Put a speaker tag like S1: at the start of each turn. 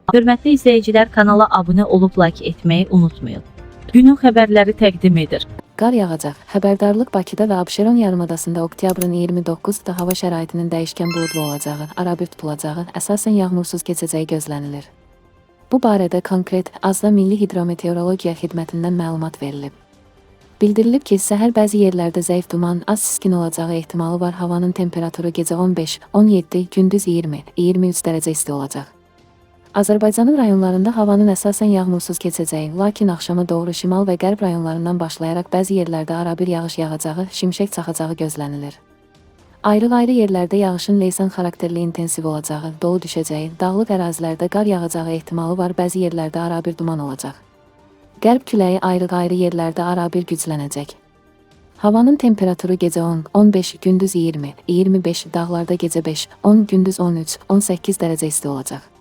S1: Hörmətli izləyicilər, kanala abunə olub like etməyi unutmayın. Günün xəbərləri təqdim edir.
S2: Qar yağacaq. Xəbərdarlıq Bakıda və Abşeron yarımadasında oktyabrın 29-da hava şəraitinin dəyişkən buludlu olacağı, arabir tutulacağı, əsasən yağmursuz keçəcəyi gözlənilir. Bu barədə konkret Azda Milli Hidrometeorologiya Xidmətindən məlumat verilib. Bildirilib ki, səhər bəzi yerlərdə zəif duman, az siskin olacağı ehtimalı var. Havanın temperaturu gecə 15-17, gündüz 20-23 dərəcə isti olacaq. Azərbaycanın rayonlarında havanın əsasən yağmursuz keçəcəyi, lakin axşama doğru şimal və qərb rayonlarından başlayaraq bəzi yerlərdə arabir yağış yağacağı, şimşək çaxacağı gözlənilir. Ayrı-ayrı yerlərdə yağışın leysan xarakterli intensiv olacağı, dolu düşəcəyi, dağlıq ərazilərdə qar yağacağı ehtimalı var, bəzi yerlərdə arabir duman olacaq. Qərb küləyi ayrı-ayrı yerlərdə arabir güclənəcək. Havanın temperaturu gecə 10-15, gündüz 20-25, dağlarda gecə 5-10, gündüz 13-18 dərəcə isti olacaq.